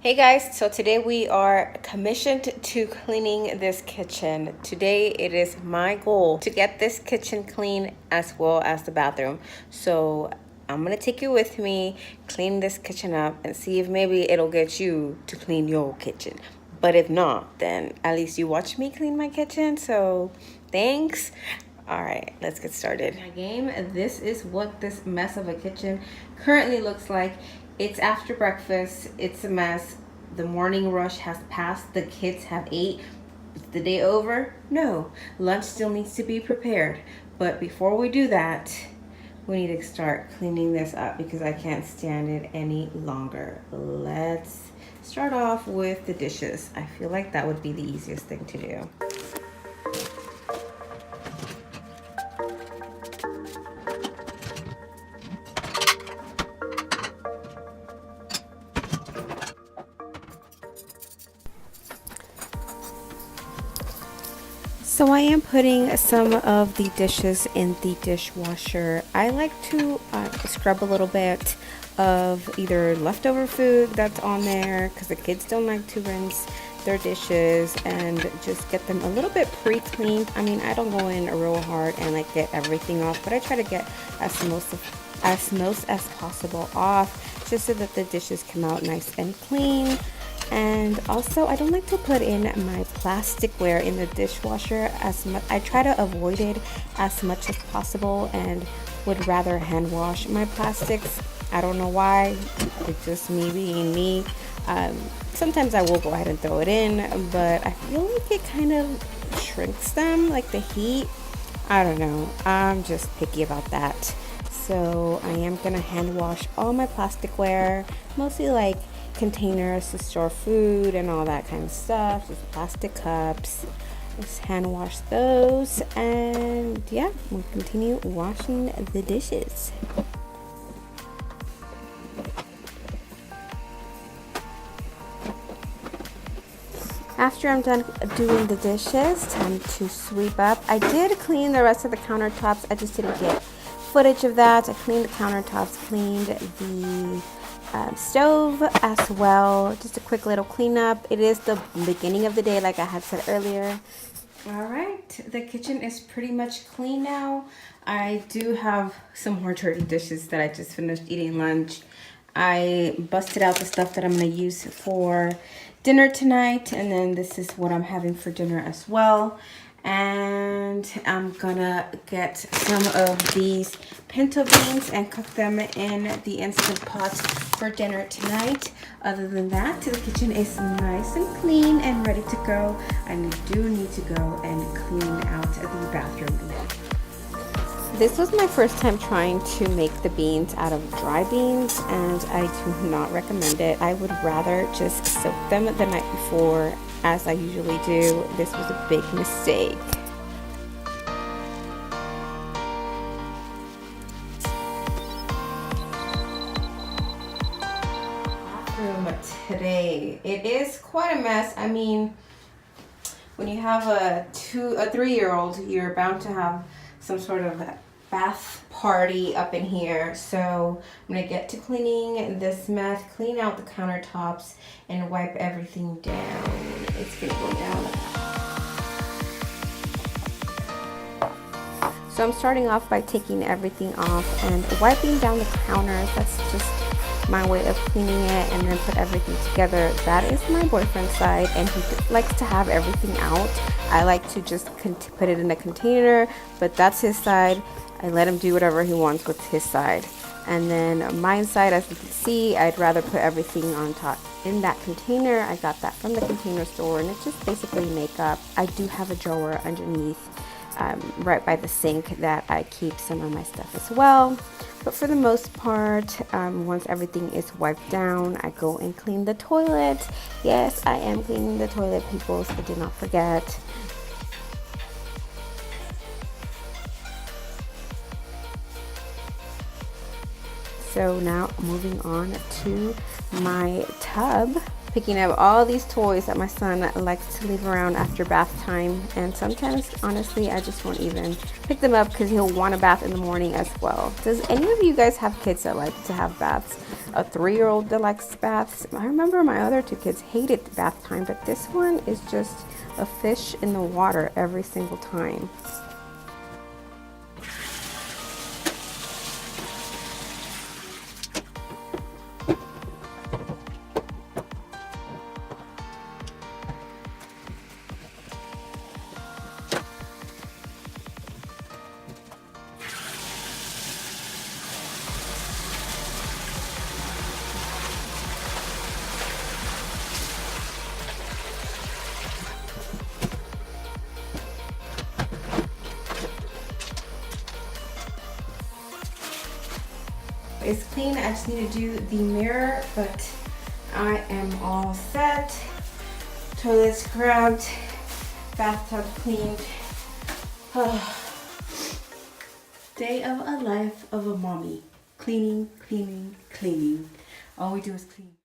Hey guys, so today we are commissioned to cleaning this kitchen. Today it is my goal to get this kitchen clean as well as the bathroom. So I'm gonna take you with me, clean this kitchen up and see if maybe it'll get you to clean your kitchen. But if not, then at least you watch me clean my kitchen. So thanks. All right, let's get started. My game, this is what this mess of a kitchen currently looks like. It's after breakfast, it's a mess. The morning rush has passed, the kids have ate. Is the day over? No, lunch still needs to be prepared. But before we do that, we need to start cleaning this up because I can't stand it any longer. Let's start off with the dishes. I feel like that would be the easiest thing to do. So I am putting some of the dishes in the dishwasher. I like to scrub a little bit of either leftover food that's on there because the kids don't like to rinse their dishes, and just get them a little bit pre-cleaned. I mean, I don't go in real hard and like get everything off, but I try to get most as possible off, just so that the dishes come out nice and clean. And also, I don't like to put in my plasticware in the dishwasher as much. I try to avoid it as much as possible and would rather hand wash my plastics. I don't know why, it's just me being me. Sometimes I will go ahead and throw it in, but I feel like it kind of shrinks them, like the heat. I don't know, I'm just picky about that. So I am gonna hand wash all my plasticware, mostly like containers to store food and all that kind of stuff, just plastic cups. Just hand wash those, and yeah, we'll continue washing the dishes. After I'm done doing the dishes, time to sweep up. I did clean the rest of the countertops. I just didn't get footage of that. I cleaned the countertops, cleaned the stove as well. Just a quick little cleanup. It is the beginning of the day, like I had said earlier. All right, the kitchen is pretty much clean now. I do have some more dirty dishes that I just finished eating lunch. I busted out the stuff that I'm gonna use for dinner tonight, and then this is what I'm having for dinner as well. And I'm gonna get some of these pinto beans and cook them in the Instant Pot for dinner tonight. Other than that, the kitchen is nice and clean and ready to go. I do need to go and clean out the bathroom now. This was my first time trying to make the beans out of dry beans, and I do not recommend it. I would rather just soak them the night before, as I usually do. This was a big mistake. Bathroom today. It is quite a mess. I mean, when you have a 3-year-old, you're bound to have some sort of bath party up in here. So I'm gonna get to cleaning this mess, clean out the countertops, and wipe everything down. It's gonna go down. So I'm starting off by taking everything off and wiping down the counters. That's just my way of cleaning it, and then put everything together. That is my boyfriend's side, and he likes to have everything out. I like to just put it in a container, but that's his side. I let him do whatever he wants with his side. And then my side, as you can see, I'd rather put everything on top in that container. I got that from the Container Store, and it's just basically makeup. I do have a drawer underneath, right by the sink, that I keep some of my stuff as well. But for the most part, once everything is wiped down, I go and clean the toilet. Yes, I am cleaning the toilet, people, so do not forget. So now moving on to my tub. picking up all these toys that my son likes to leave around after bath time. And sometimes, honestly, I just won't even pick them up because he'll want a bath in the morning as well. Does any of you guys have kids that like to have baths? A 3-year-old that likes baths? I remember my other 2 kids hated bath time, but this one is just a fish in the water every single time. It's clean. I just need to do the mirror, but I am all set. Toilet scrubbed, bathtub cleaned. Day of a life of a mommy. Cleaning, cleaning, cleaning. All we do is clean.